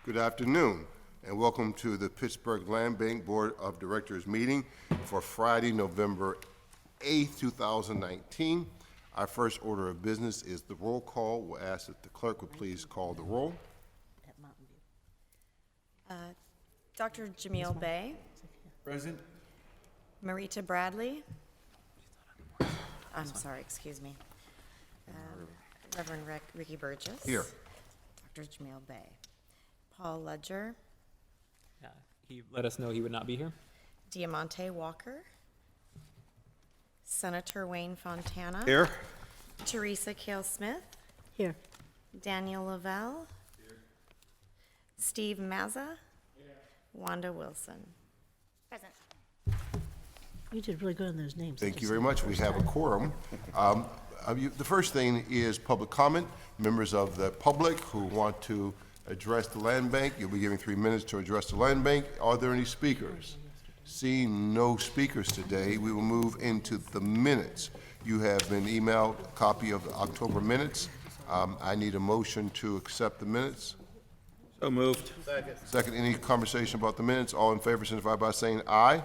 Good afternoon, and welcome to the Pittsburgh Land Bank Board of Directors meeting for Friday, November 8th, 2019. Our first order of business is the roll call. We'll ask that the clerk would please call the roll. Dr. Jamil Bey. Present. Marita Bradley. I'm sorry, excuse me. Reverend Ricky Burgess. Here. Dr. Jamil Bey. Paul Ledger. He let us know he would not be here. Diamante Walker. Senator Wayne Fontana. Here. Teresa Kale Smith. Here. Daniel Lavelle. Here. Steve Mazza. Here. Wanda Wilson. Present. You did really good on those names. Thank you very much. We have a quorum. The first thing is public comment. Members of the public who want to address the land bank, you'll be given 3 minutes to address the land bank. Are there any speakers? Seeing no speakers today, we will move into the minutes. You have been emailed a copy of the October minutes. I need a motion to accept the minutes. So moved. Second, any conversation about the minutes? All in favor signify by saying aye.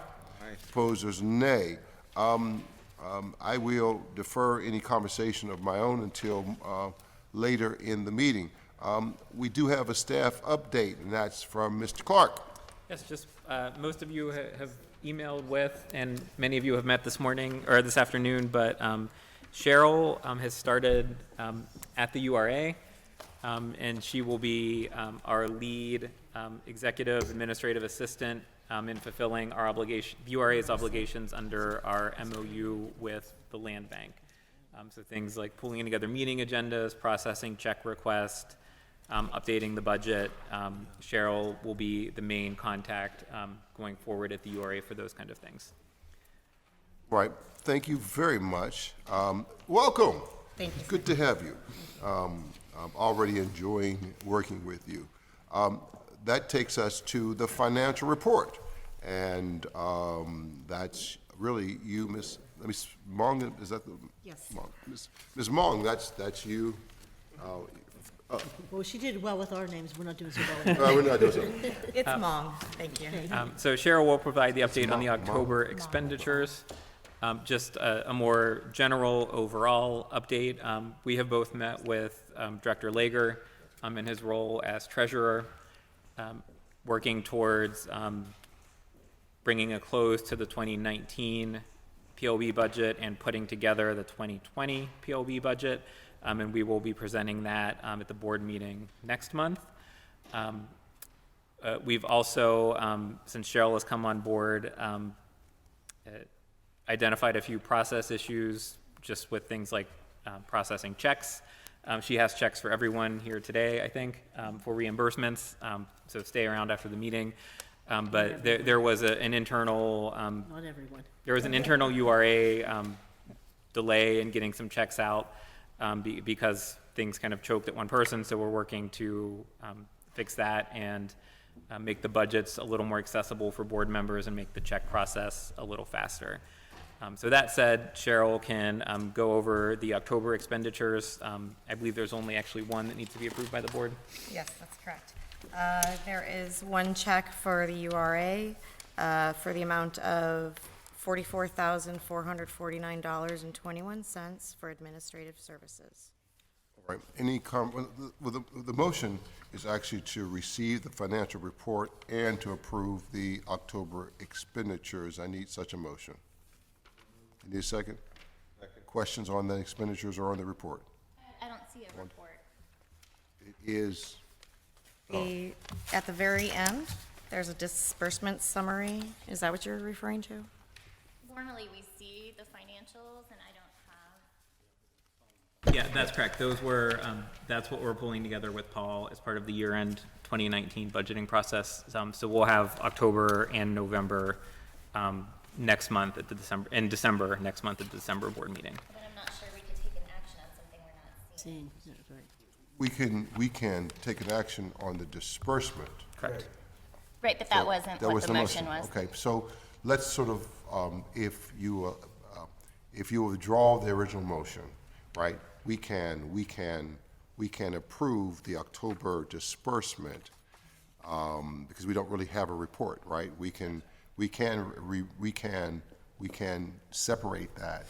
Opposers, nay. I will defer any conversation of my own until later in the meeting. We do have a staff update, and that's from Mr. Clark. Yes, just most of you have emailed with, and many of you have met this morning or this afternoon, but Cheryl has started at the URA, and she will be our lead executive administrative assistant in fulfilling our URA's obligations under our MOU with the land bank. So things like pulling together meeting agendas, processing check requests, updating the budget. Cheryl will be the main contact going forward at the URA for those kind of things. Right. Thank you very much. Welcome. Thank you. Good to have you. I'm already enjoying working with you. That takes us to the financial report, and that's really you, Miss Mong. Is that the? Yes. Mong. Ms. Mong, that's you. Well, she did well with our names. We're not doing so well. We're not doing so. It's Mong. Thank you. So Cheryl will provide the update on the October expenditures. Just a more general overall update. We have both met with Director Lager in his role as treasurer, working towards bringing a close to the 2019 PLB budget and putting together the 2020 PLB budget. And we will be presenting that at the board meeting next month. We've also, since Cheryl has come on board, identified a few process issues just with things like processing checks. She has checks for everyone here today, I think, for reimbursements, so stay around after the meeting. But there was an internal... Not everyone. There was an internal URA delay in getting some checks out because things kind of choked at one person, so we're working to fix that and make the budgets a little more accessible for board members and make the check process a little faster. So that said, Cheryl can go over the October expenditures. I believe there's only actually one that needs to be approved by the board. Yes, that's correct. There is one check for the URA for the amount of $44,449.21 for administrative services. All right. The motion is actually to receive the financial report and to approve the October expenditures. I need such a motion. You need a second? Second. Questions on the expenditures or on the report? I don't see a report. It is... At the very end, there's a disbursement summary. Is that what you're referring to? Normally, we see the financials, and I don't have. Yeah, that's correct. Those were, that's what we're pulling together with Paul as part of the year-end 2019 budgeting process. So we'll have October and November next month at the December next month at the December board meeting. But I'm not sure we could take an action on something we're not seeing. That's right. We can take an action on the disbursement. Correct. Right, but that wasn't what the motion was. Okay, so let's sort of, if you withdraw the original motion, right, we can approve the October disbursement, because we don't really have a report, right? We can separate that.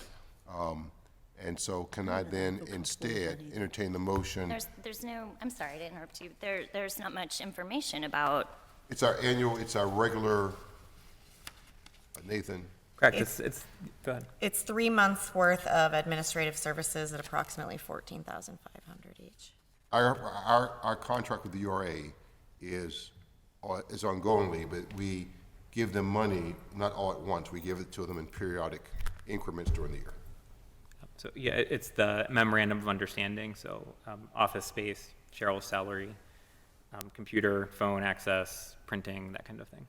And so can I then instead entertain the motion? There's no, I'm sorry to interrupt you. There's not much information about, It's our regular, Nathan, Correct, go ahead. It's 3 months' worth of administrative services at approximately $14,500 each. our contract with the URA is ongoingly, but we give them money, not all at once. We give it to them in periodic increments during the year. So, yeah, it's the memorandum of understanding, so office space, Cheryl's salary, computer, phone access, printing, that kind of thing.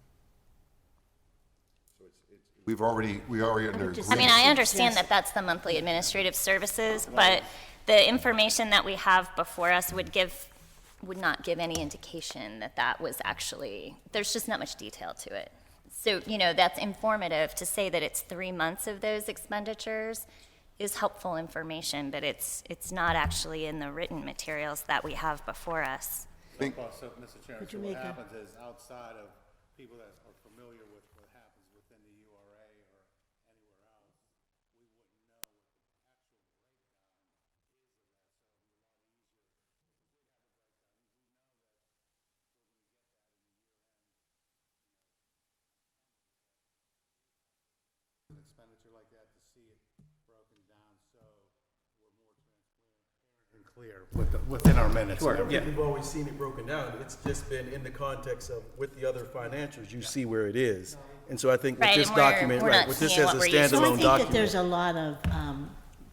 We already under just- I agreement. mean, I understand that that's the monthly administrative services, but the information that we have before us would not give any indication that that was actually, there's just not much detail to it. So, that's informative. To say that it's 3 months of those expenditures is helpful information, but it's not actually in the written materials that we have before us. So, Mr. Chairman, Could you so what make a- happens is outside of people that are familiar with what happens within the URA or anywhere else, we wouldn't know what the actual breakdown is. So we have a breakdown. We know that an expenditure like that, to see it broken down, so we're more transparent and clear within our minutes. and everything. We've always seen it broken down. It's just been in the context of, with the other financials, you see where it is. And so I think with Right, this and we're- document, we're right, not with this seeing as a what we're used to. So I standalone think that document. there's a lot of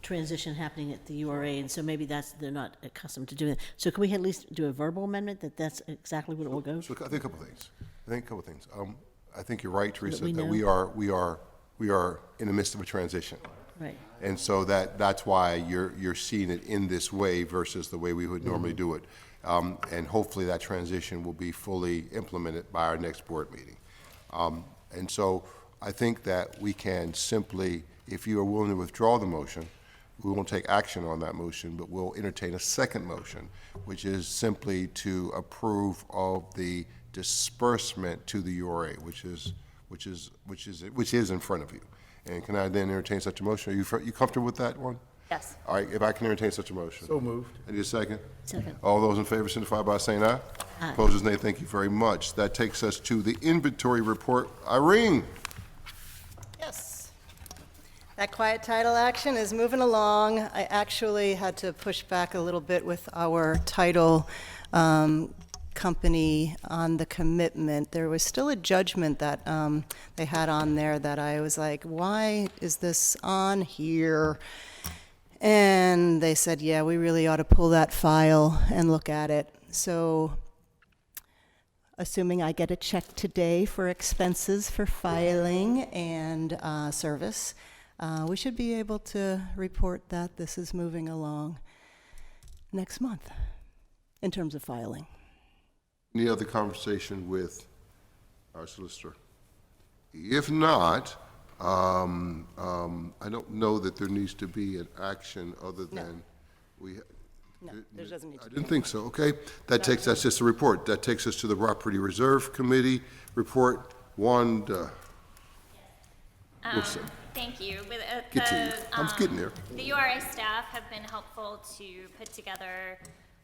transition happening at the URA, and so maybe they're not accustomed to doing it. So can we at least do a verbal amendment that that's exactly what it will go? So I think a couple things. I think you're right, Teresa, we that know. we are in the midst of a transition. Right. And so that's why you're seeing it in this way versus the way we would normally do it. And hopefully that transition will be fully implemented by our next board meeting. And so I think that we can simply, if you are willing to withdraw the motion, we won't take action on that motion, but we'll entertain a second motion, which is simply to approve of the disbursement to the URA, which is in front of you. And can I then entertain such a motion? Are you comfortable with that one? Yes. All right, if I can entertain such a motion. So moved. I need a second. Second. All those in favor signify by saying aye. Aye. Opposers, nay. Thank you very much. That takes us to the inventory report. Irene? Yes. That quiet title action is moving along. I actually had to push back a little bit with our title company on the commitment. There was still a judgment that they had on there that I was like, why is this on here? And they said, yeah, we really ought to pull that file and look at it. So assuming I get a check today for expenses for filing and service, we should be able to report that this is moving along next month in terms of filing. Any other conversation with our solicitor? If not, I don't know that there needs to be an action other than we. No, there doesn't need to I be. didn't think so, okay. That's just a report. That takes us to the Property Reserve Committee report. Wanda. Thank you. Get to you. I'm getting there. The URA staff have been helpful to put together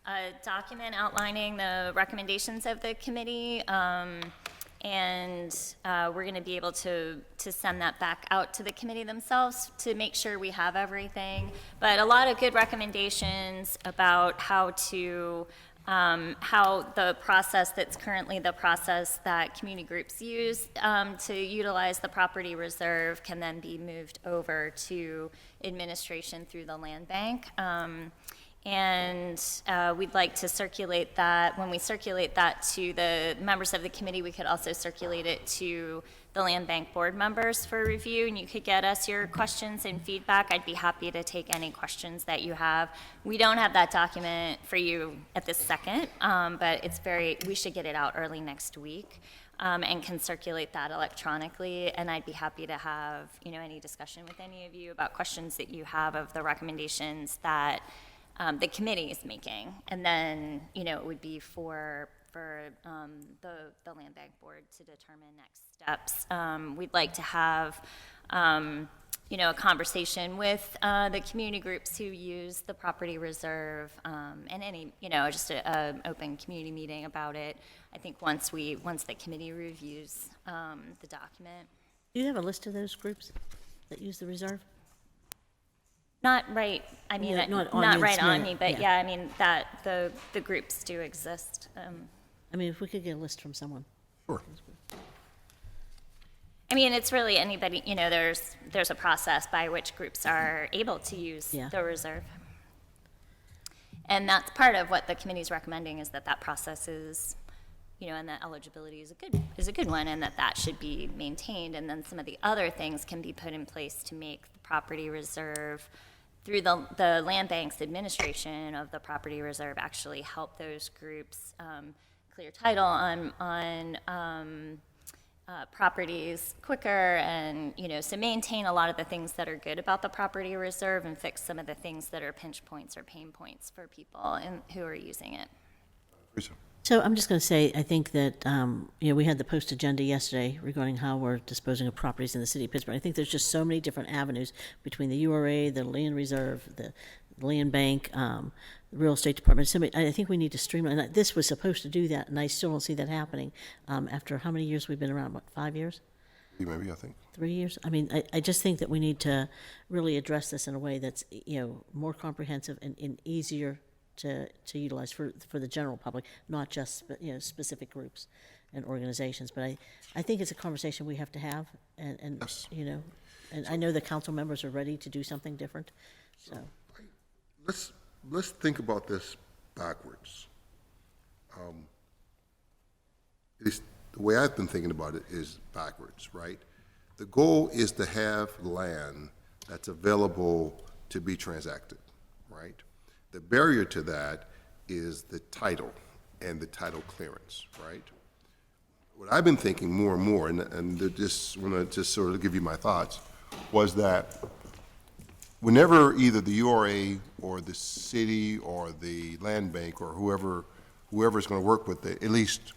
a document outlining the recommendations of the committee, and we're going to be able to send that back out to the committee themselves to make sure we have everything. But a lot of good recommendations about how the process that's currently the process that community groups use to utilize the property reserve can then be moved over to administration through the land bank. And we'd like to circulate that. When we circulate that to the members of the committee, we could also circulate it to the land bank board members for review, and you could get us your questions and feedback. I'd be happy to take any questions that you have. We don't have that document for you at this second, but we should get it out early next week. and can circulate that electronically. And I'd be happy to have, any discussion with any of you about questions that you have of the recommendations that the committee is making. And then, it would be for the Land Bank Board to determine next steps. We'd like to have, a conversation with the community groups who use the property reserve, and any, just an open community meeting about it. I think once the committee reviews the document. Do you have a list of those groups that use the reserve? Not right, I mean, Yeah, not not on right this on minute, me, but yeah. yeah, I mean, that, the groups do exist. I mean, if we could get a list from someone. Sure. I mean, it's really anybody, there's a process by which groups are able to use Yeah. the reserve. And that's part of what the committee's recommending, is that process is, and that eligibility is a good one, and that should be maintained. And then some of the other things can be put in place to make the property reserve, through the land bank's administration of the property reserve, actually help those groups clear title on properties quicker, and so maintain a lot of the things that are good about the property reserve, and fix some of the things that are pinch points or pain points for people who are using it. Teresa. So I'm just going to say, I think that, we had the post agenda yesterday regarding how we're disposing of properties in the city of Pittsburgh. I think there's just so many different avenues between the URA, the land reserve, the land bank, the real estate department. So I think we need to streamline. This was supposed to do that, and I still don't see that happening. After how many years we've been around? What, 5 years? Maybe, I think. 3 years? I mean, I just think that we need to really address this in a way that's, more comprehensive and easier to utilize for the general public, not just, specific groups and organizations. But I think it's a conversation we have to have, and Yes. and I know the council members are ready to do something different, so. Let's think about this backwards. The way I've been thinking about it is backwards, right? The goal is to have land that's available to be transacted, right? The barrier to that is the title and the title clearance, right? What I've been thinking more and more, and just want to just sort of give you my thoughts, was that whenever either the URA or the city or the land bank or whoever's going to work with at least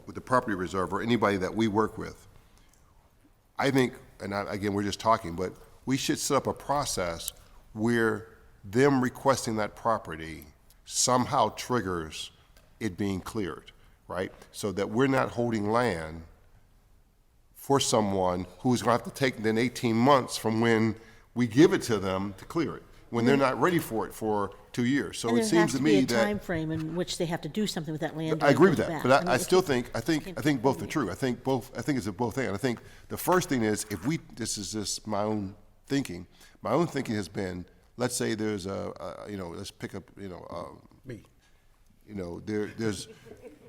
with the property reserve, or anybody that we work with, I think, again, we're just talking, but we should set up a process where them requesting that property somehow triggers it being cleared, right? So that we're not holding land for someone who's going to have to take then 18 months from when we give it to them to clear it, when they're not ready for it for 2 years. So And it there seems has to be me a that. time frame in which they have to do something with that land. I agree with or that, back. but mean, I if still you- think, I think both are true. I think it's a both thing. And I think the first thing is, this is just my own thinking. My own thinking has been, let's say there's let's pick up, Me. there's,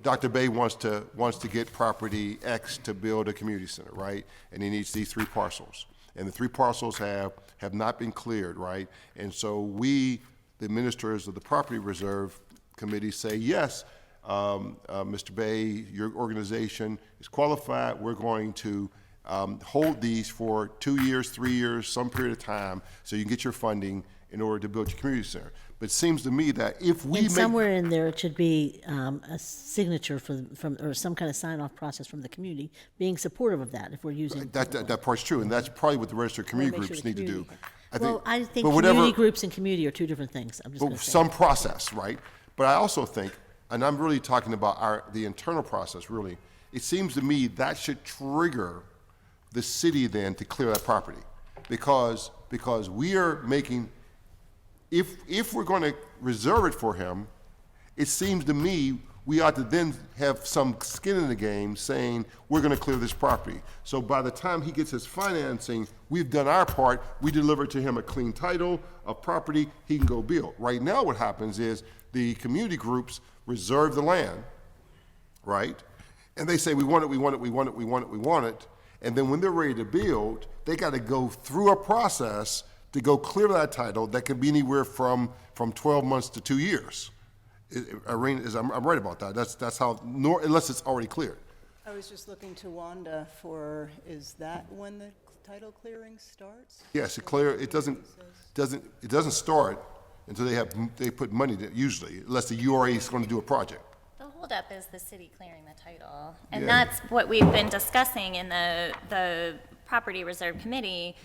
Dr. Bay wants to get property X to build a community center, right? And he needs these 3 parcels. And the 3 parcels have not been cleared, right? And so we, the administrators of the property reserve committee, say, yes, Mr. Bay, your organization is qualified. We're going to hold these for 2 years, 3 years, some period of time, so you can get your funding in order to build your community center. But it seems to me that if we And make. somewhere in there, it should be a signature or some kind of sign-off process from the community being supportive of that, if we're using. That part's true, and that's probably what the registered community Make sure groups the need to do. community- Well, I think but whatever- community groups and community are 2 different things. I'm just going But to say. some process, right? But I also think, and I'm really talking about the internal process, really, it seems to me that should trigger the city then to clear that property. Because we are making, if we're going to reserve it for him, it seems to me we ought to then have some skin in the game saying, we're going to clear this property. So by the time he gets his financing, we've done our part, we deliver to him a clean title, a property, he can go build. Right now what happens is the community groups reserve the land, right? And they say, we want it, we want it, we want it, we want it, we want it. And then when they're ready to build, they got to go through a process to go clear that title that could be anywhere from 12 months to 2 years. Irene, I'm right about that. That's how, unless it's already cleared. I was just looking to Wanda for, is that when the title clearing starts? Yes, it doesn't start until they put money there, usually, unless the URA is going to do a project. The holdup is the city clearing the title. And Yeah. that's what we've been discussing in the Property Reserve Committee,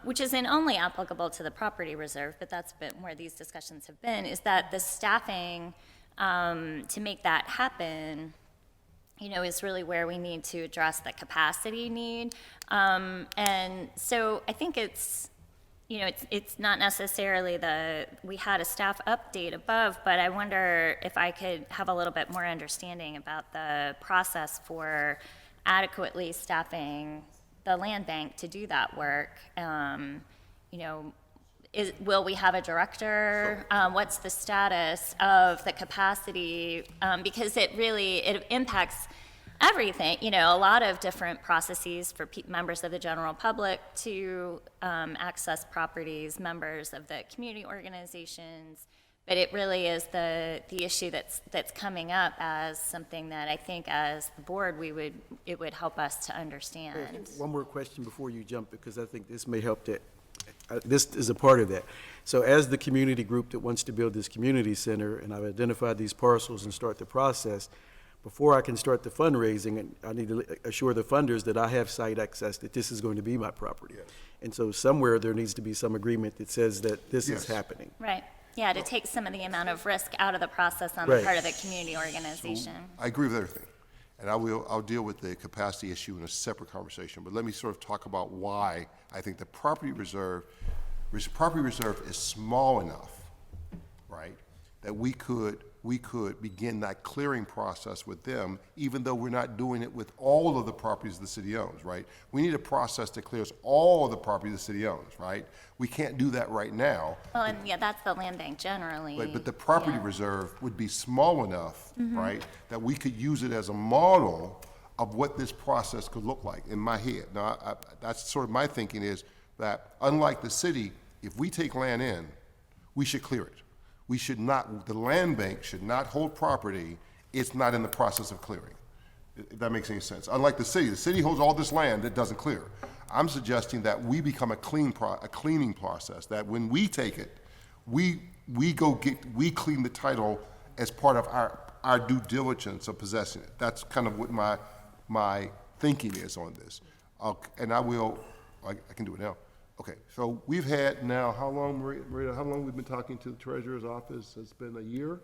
which isn't only applicable to the Property Reserve, but that's been where these discussions have been, is that the staffing to make that happen, is really where we need to address the capacity need. And so I think it's not necessarily we had a staff update above, but I wonder if I could have a little bit more understanding about the process for adequately staffing the land bank to do that work. Will we have a director? What's the status of the capacity? Because it impacts everything, a lot of different processes for members of the general public to access properties, members of the community organizations. But it really is the issue that's coming up as something that I think as the board it would help us to understand. One more question before you jump, because I think this may help this is a part of that. So as the community group that wants to build this community center, and I've identified these parcels and start the process, before I can start the fundraising, I need to assure the funders that I have site access, that this is going to be my property. Yes. And so somewhere there needs to be some agreement that says that this is Yes. happening. Right. Yeah, to take some of the amount of risk out of the process on the Right. part of the community organization. I agree with everything. And I'll deal with the capacity issue in a separate conversation, but let me sort of talk about why I think the property reserve is small enough, right, that we could begin that clearing process with them, even though we're not doing it with all of the properties the city owns, right? We need a process that clears all of the property the city owns, right? We can't do that right now. Well, and yeah, that's the land bank generally. But the property Yeah. reserve would be small enough, right, that we could use it as a model of what this process could look like in my head. Now, that's sort of my thinking is that unlike the city, if we take land in, we should clear it. We should not, the land bank should not hold property it's not in the process of clearing. If that makes any sense. Unlike the city holds all this land that doesn't clear. I'm suggesting that we become a cleaning process, that when we take it, we clean the title as part of our due diligence of possessing it. That's kind of what my thinking is on this. And I can do it now. Okay, so we've had now, how long, Maria, how long we've been talking to the treasurer's office? It's been a year?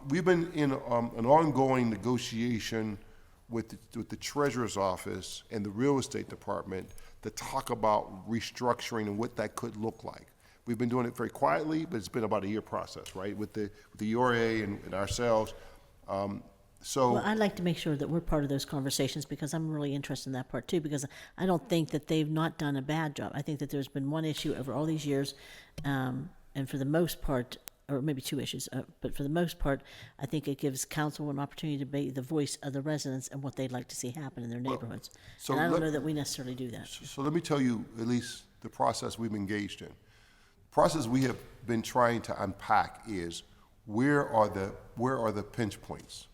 We've been in an ongoing negotiation with the treasurer's office and the real estate department to talk about restructuring and what that could look like. We've been doing it very quietly, but it's been about a year process, right, with the URA and ourselves. Well, I'd like to make sure that we're part of those conversations because I'm really interested in that part too, because I don't think that they've not done a bad job. I think that there's been one issue over all these years, and for the most part, or maybe two issues, but for the most part, I think it gives council an opportunity to be the voice of the residents and what they'd like to see happen in their neighborhoods. so And I don't let- know that we necessarily do that. So let me tell you at least the process we've engaged in. The process we have been trying to unpack is where are the pinch points?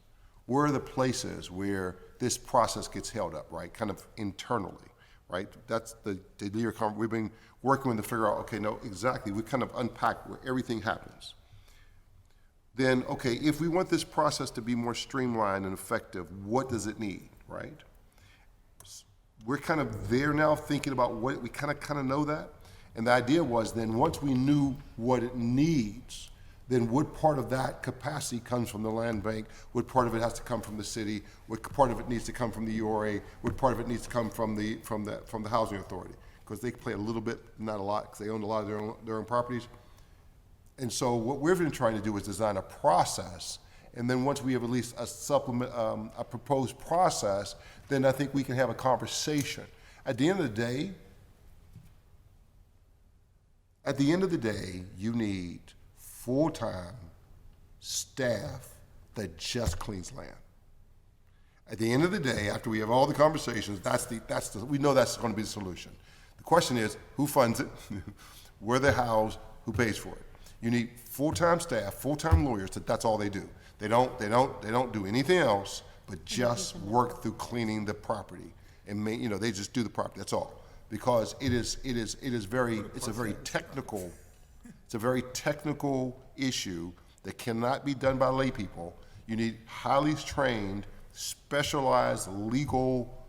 Where are the places where this process gets held up, right? Kind of internally, right? That's we've been working with to figure out, okay, no, exactly. We kind of unpack where everything happens. Then, okay, if we want this process to be more streamlined and effective, what does it need, right? We're kind of there now thinking about what, we kind of know that. And the idea was then once we knew what it needs, then what part of that capacity comes from the land bank, what part of it has to come from the city, what part of it needs to come from the URA, what part of it needs to come from the housing authority. Because they play a little bit, not a lot, because they own a lot of their own properties. And so what we've been trying to do is design a process, and then once we have at least a proposed process, then I think we can have a conversation. At the end of the day, you need full-time staff that just cleans land. At the end of the day, after we have all the conversations, we know that's going to be the solution. The question is, who funds it, where they're housed, who pays for it? You need full-time staff, full-time lawyers, that's all they do. They don't do anything else. but just work through cleaning the property and they just do the property, that's all. Because it's a very technical issue that cannot be done by lay people. You need highly trained, specialized legal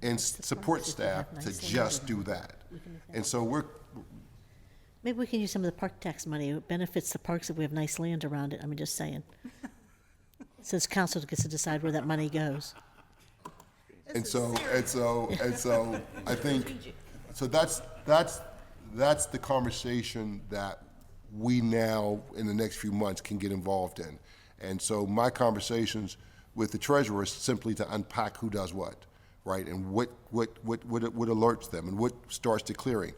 and support staff to just do that. And so Maybe we can use some of the park tax money. It benefits the parks if we have nice land around it. I'm just saying. Since council gets to decide where that money goes. And so I think, so that's the conversation that we now, in the next few months, can get involved in. And so my conversations with the treasurer is simply to unpack who does what, right? And what alerts them and what starts the clearing.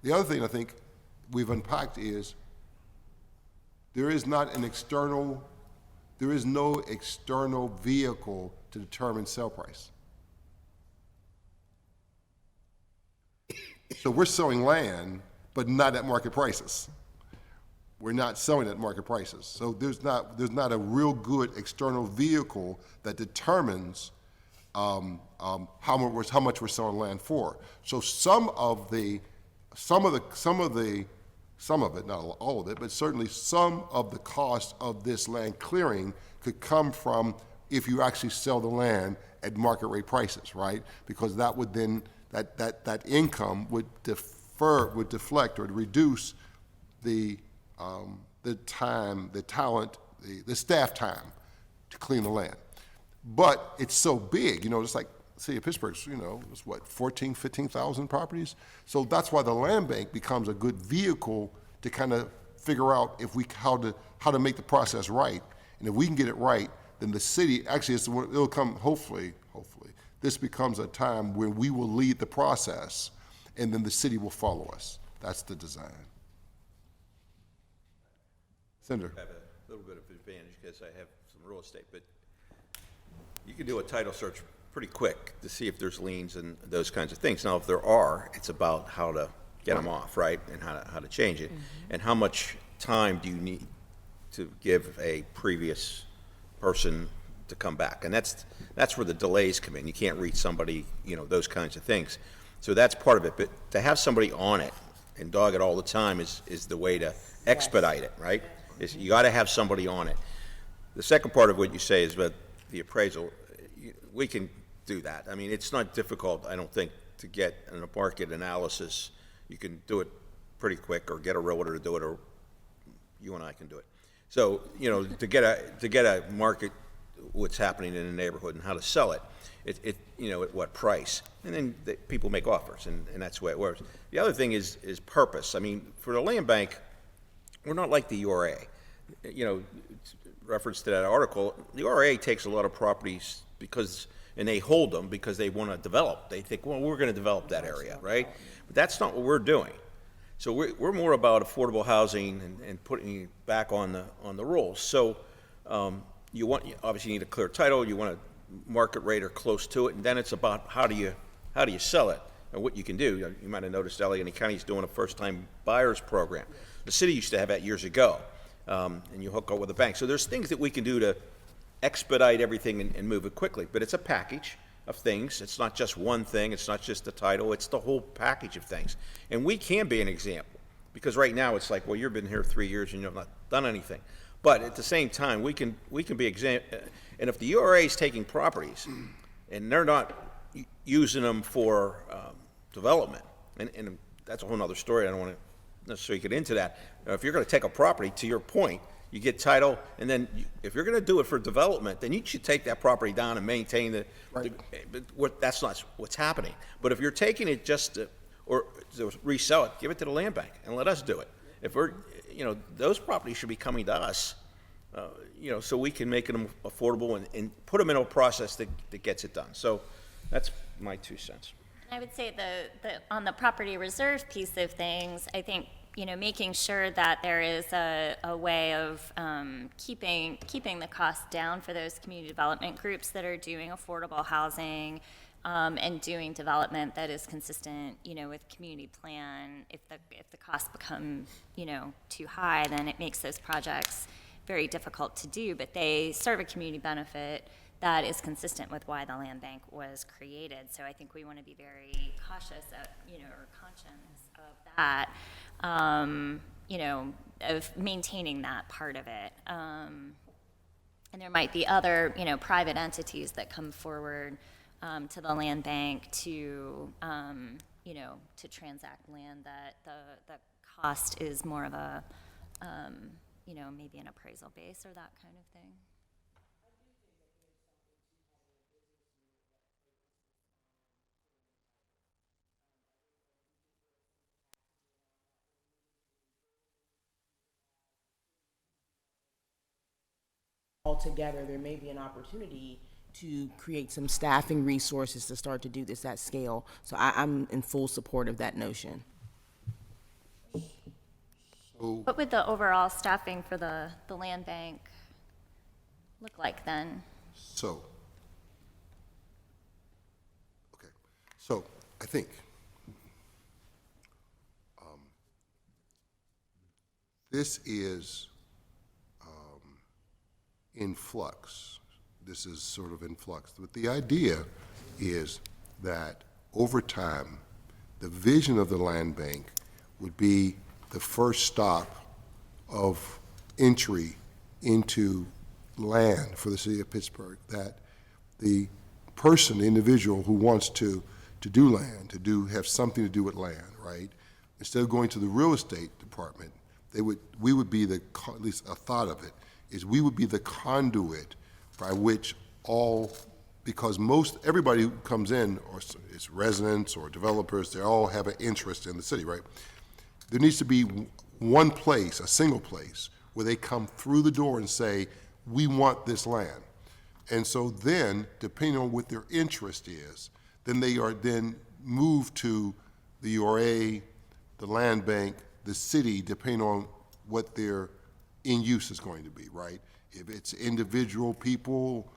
The other thing I think we've unpacked is there is no external vehicle to determine sale price. So we're selling land, but not at market prices. We're not selling at market prices. So there's not a real good external vehicle that determines how much we're selling land for. So some of it, not all of it, but certainly some of the cost of this land clearing could come from if you actually sell the land at market rate prices, right? Because that would then, that income would deflect or reduce the time, the talent, the staff time to clean the land. But it's so big, it's like city of Pittsburgh's, it's what, 14, 15,000 properties? So that's why the land bank becomes a good vehicle to kind of figure out how to make the process right. And if we can get it right, then the city, actually, it'll come, hopefully, this becomes a time when we will lead the process, and then the city will follow us. That's the design. Senator. I have a little bit of advantage because I have some real estate, but you can do a title search pretty quick to see if there's liens and those kinds of things. Now, if there are, it's about how to get them off, right, and how to change it. And how much time do you need to give a previous person to come back? And that's where the delays come in. You can't reach somebody, those kinds of things. So that's part of it. But to have somebody on it and dog it all the time is the way to expedite it, right? You got to have somebody on it. The second part of what you say is about the appraisal. We can do that. I mean, it's not difficult, I don't think, to get a market analysis. You can do it pretty quick, or get a realtor to do it, or you and I can do it. So, to get a market, what's happening in the neighborhood and how to sell it, at what price, and then people make offers, and that's the way it works. The other thing is purpose. I mean, for the land bank, we're not like the URA. Reference to that article, the URA takes a lot of properties and they hold them because they want to develop. They think, well, we're going to develop that area, right? But that's not what we're doing. So we're more about affordable housing and putting it back on the rolls. So you obviously need a clear title. You want a market rate or close to it, and then it's about how do you sell it and what you can do. You might have noticed Allegheny County's doing a first-time buyers program. The city used to have that years ago, and you hook up with a bank. So there's things that we can do to expedite everything and move it quickly. But it's a package of things. It's not just one thing. It's not just the title. It's the whole package of things. And we can be an example, because right now it's like, well, you've been here 3 years and you've not done anything. But at the same time, we can be example. And if the URA is taking properties and they're not using them for development, and that's a whole other story. I don't want to necessarily get into that. If you're going to take a property, to your point, you get title, and then if you're going to do it for development, then you should take that property down and maintain that's not what's happening. But if you're taking it just to resell it, give it to the land bank and let us do it. If we're, those properties should be coming to us, so we can make them affordable and put them in a process that gets it done. So that's my 2 cents. I would say on the property reserve piece of things, I think, making sure that there is a way of keeping the costs down for those community development groups that are doing affordable housing and doing development that is consistent, with community plan. If the costs become, too high, then it makes those projects very difficult to do, but they serve a community benefit that is consistent with why the land bank was created. So I think we want to be very cautious of, or conscious of that, of maintaining that part of it. And there might be other, private entities that come forward to the land bank to, to transact land that the cost is more of a, maybe an appraisal base or that kind of thing. Altogether, there may be an opportunity to create some staffing resources to start to do this at scale. So I'm in full support of that notion. What would the overall staffing for the land bank look like then? So, okay, so I think this is in flux. This is sort of in flux. But the idea is that over time, the vision of the land bank would be the first stop of entry into land for the city of Pittsburgh, that the person, the individual who wants to do land, have something to do with land, right? Instead of going to the real estate department, we would be at least a thought of it, is we would be the conduit by which because everybody who comes in, or it's residents or developers, they all have an interest in the city, right? There needs to be one place, a single place, where they come through the door and say, we want this land. And so then, depending on what their interest is, then they are then moved to the URA, the land bank, the city, depending on what their end use is going to be, right? If it's individual people,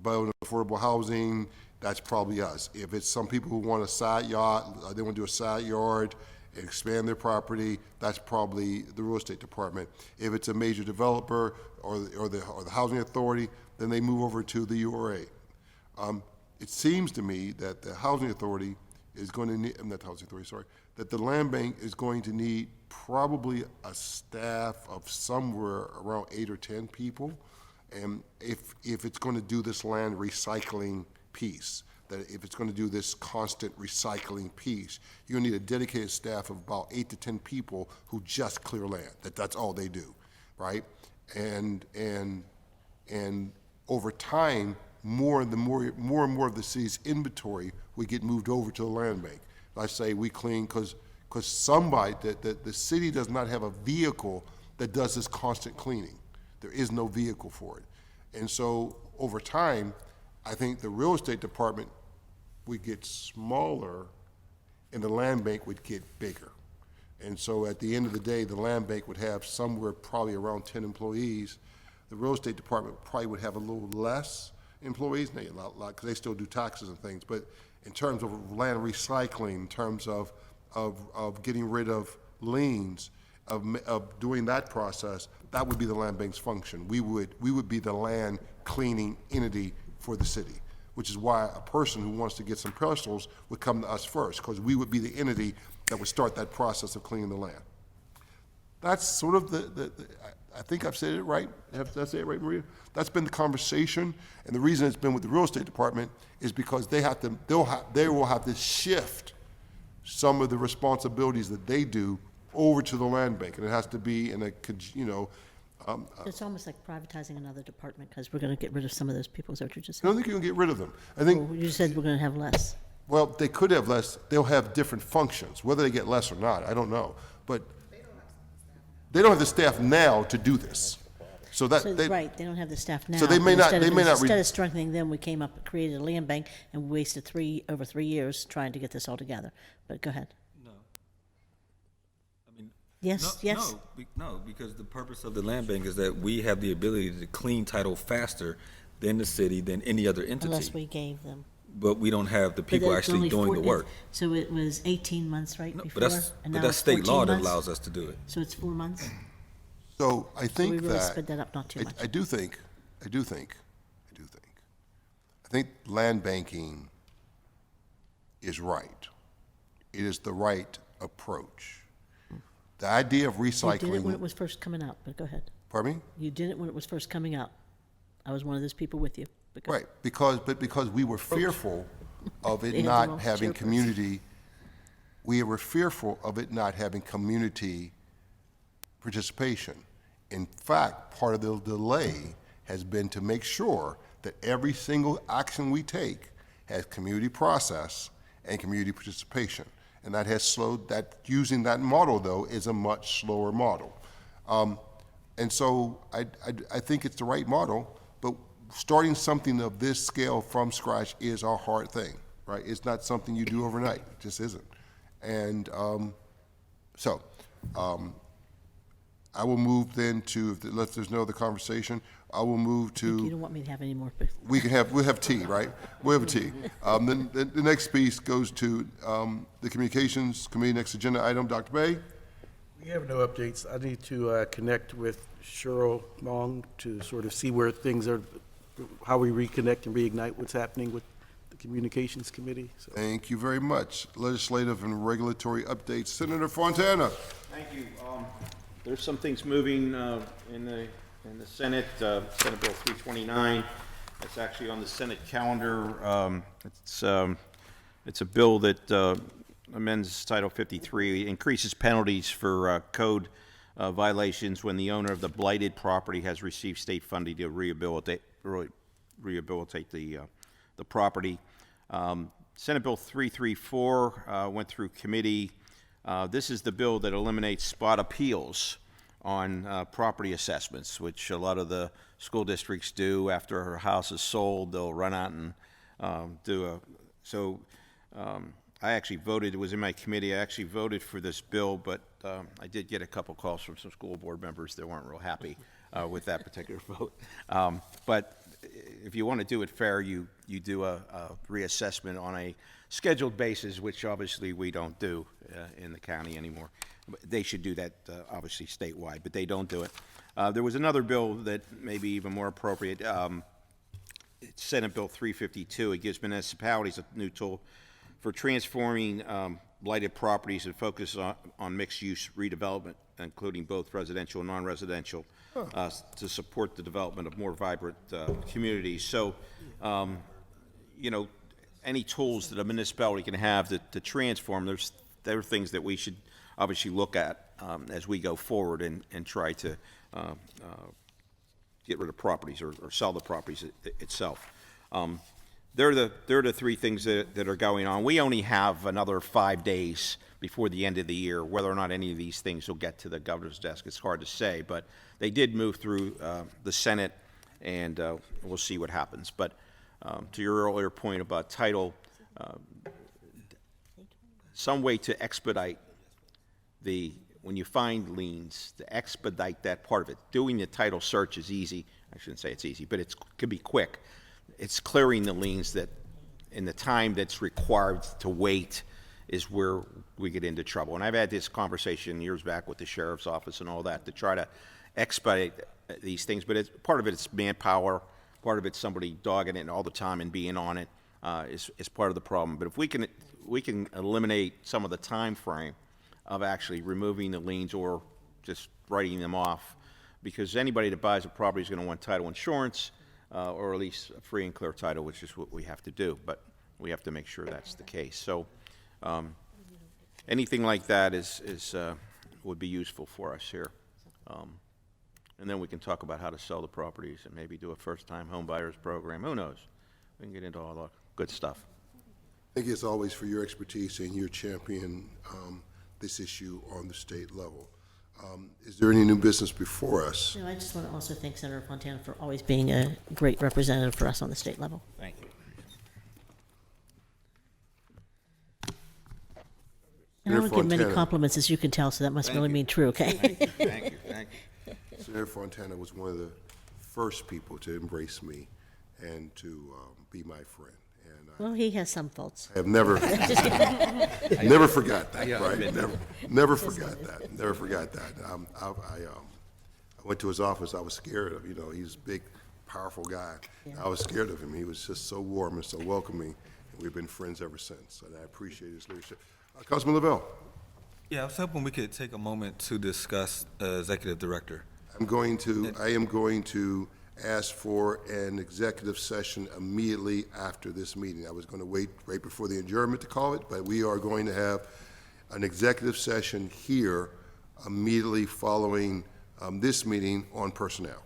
building affordable housing, that's probably us. If it's some people who want a side yard, they want to do a side yard, expand their property, that's probably the real estate department. If it's a major developer or the housing authority, then they move over to the URA. It seems to me that the housing authority is going to need, not the housing authority, sorry, that the land bank is going to need probably a staff of somewhere around 8 or 10 people. And if it's going to do this land recycling piece, that if it's going to do this constant recycling piece, you're going to need a dedicated staff of about 8 to 10 people who just clear land. That's all they do, right? And over time, more and more of the city's inventory would get moved over to the land bank. I say we clean because somebody, the city does not have a vehicle that does this constant cleaning. There is no vehicle for it. And so over time, I think the real estate department would get smaller and the land bank would get bigger. And so at the end of the day, the land bank would have somewhere probably around 10 employees. The real estate department probably would have a little less employees, because they still do taxes and things, but in terms of land recycling, in terms of getting rid of liens, of doing that process, that would be the land bank's function. We would be the land cleaning entity for the city, which is why a person who wants to get some parcels would come to us first, because we would be the entity that would start that process of cleaning the land. That's sort of I think I've said it right. Did I say it right, Maria? That's been the conversation, and the reason it's been with the real estate department is because they will have to shift some of the responsibilities that they do over to the land bank, and it has to be in a, It's almost like privatizing another department, because we're going to get rid of some of those people, is that what you just I said? don't think you can get rid of them. I think, Well, you said we're going to have less. well, they could have less, they'll have different functions, whether they get less or not, I don't know. But they don't have the staff now to do this. So that, So, they, right, they don't have the staff now. So they may but not- they may not re- Instead of strengthening them, we came up, created a land bank, and wasted over 3 years trying to get this all together. But go ahead. No. I mean. Yes, yes. No, because the purpose of the land bank is that we have the ability to clean title faster than the city, than any other entity. Unless we gave them. But we don't have the But people it's actually only doing the 4 work. So it was 18 months, right, No, before? but that's, and but now that's it's state law 14 that months? allows us to do it. So it's 4 months? so I So we think really that, sped that up not too much. I do think think land banking is right. It is the right approach. The idea of You did it when recycling, it was first coming out, but go ahead. pardon me? You did it when it was first coming out. I was one of those people with you. But go- Right, because we were fearful of They it had the not wrong having chairperson. community, we were fearful of it not having community participation. In fact, part of the delay has been to make sure that every single action we take has community process and community participation. And that has slowed, that, using that model, though, is a much slower model. And so I think it's the right model, but starting something of this scale from scratch is a hard thing, right? It's not something you do overnight, it just isn't. And I will move then to, if there's no other conversation, I will move You to, don't want me to have any more. we'll have tea, right? We'll have tea. Then the next piece goes to the Communications Committee, next agenda item, Dr. Bay. We have no updates. I need to connect with Cheryl Long to sort of see where things are, how we reconnect and reignite what's happening with the Communications Committee. So Thank you very much. Legislative and regulatory updates. Senator Fontana. Thank you. There's some things moving in the Senate, Senate Bill 329. It's actually on the Senate calendar. It's a bill that amends Title 53, increases penalties for code violations when the owner of the blighted property has received state funding to rehabilitate the property. Senate Bill 334 went through committee. This is the bill that eliminates spot appeals on property assessments, which a lot of the school districts do. After a house is sold, they'll run out and I actually voted, it was in my committee, I actually voted for this bill, but I did get a couple calls from some school board members that weren't real happy with that particular vote. But if you want to do it fair, you do a reassessment on a scheduled basis, which obviously we don't do in the county anymore. They should do that, obviously statewide, but they don't do it. There was another bill that may be even more appropriate. It's Senate Bill 352. It gives municipalities a new tool for transforming blighted properties and focus on mixed-use redevelopment, including both residential and non-residential, to support the development of more vibrant communities. So, any tools that a municipality can have to transform, there are things that we should obviously look at as we go forward and try to get rid of properties or sell the properties itself. They're the three things that are going on. We only have another 5 days before the end of the year. Whether or not any of these things will get to the governor's desk, it's hard to say, but they did move through the Senate, and we'll see what happens. But to your earlier point about title, some way to expedite when you find liens, to expedite that part of it. Doing the title search is easy. I shouldn't say it's easy, but it can be quick. It's clearing the liens that, in the time that's required to wait, is where we get into trouble. And I've had this conversation years back with the sheriff's office and all that to try to expedite these things. But part of it is manpower. Part of it's somebody dogging it all the time and being on it is part of the problem. But if we can eliminate some of the time frame of actually removing the liens or just writing them off, because anybody that buys a property is going to want title insurance, or at least a free and clear title, which is what we have to do. But we have to make sure that's the case. So anything like that would be useful for us here. And then we can talk about how to sell the properties and maybe do a first-time home buyers program. Who knows? We can get into all the good stuff. Thank you as always for your expertise and your champion this issue on the state level. Is there any new business before us? No, I just want to also thank Senator Fontana for always being a great representative for us on the state level. Thank you. And I don't give many Fontana. compliments, as you can tell, so that must really mean true, okay? Thank you. Senator Fontana was one of the first people to embrace me and to be my friend. And Well, he has some faults. I have never forgot that, right? Never forgot that. Never forgot that. I went to his office. I was scared of, he's a big, powerful guy. I was scared of him. He was just so warm and so welcoming, and we've been friends ever since, and I appreciate his leadership. Councilman Lavelle. Yeah, I was hoping we could take a moment to discuss executive director. I am going to ask for an executive session immediately after this meeting. I was going to wait right before the adjournment to call it, but we are going to have an executive session here immediately following this meeting on personnel.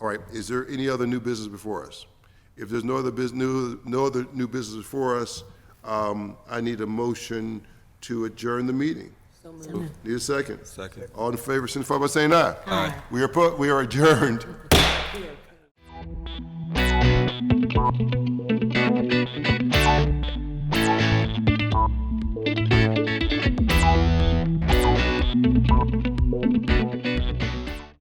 All right, is there any other new business before us? If there's no other new business before us, I need a motion to adjourn the meeting. Need a second? Second. All in favor, signify by saying aye. Aye. We are adjourned.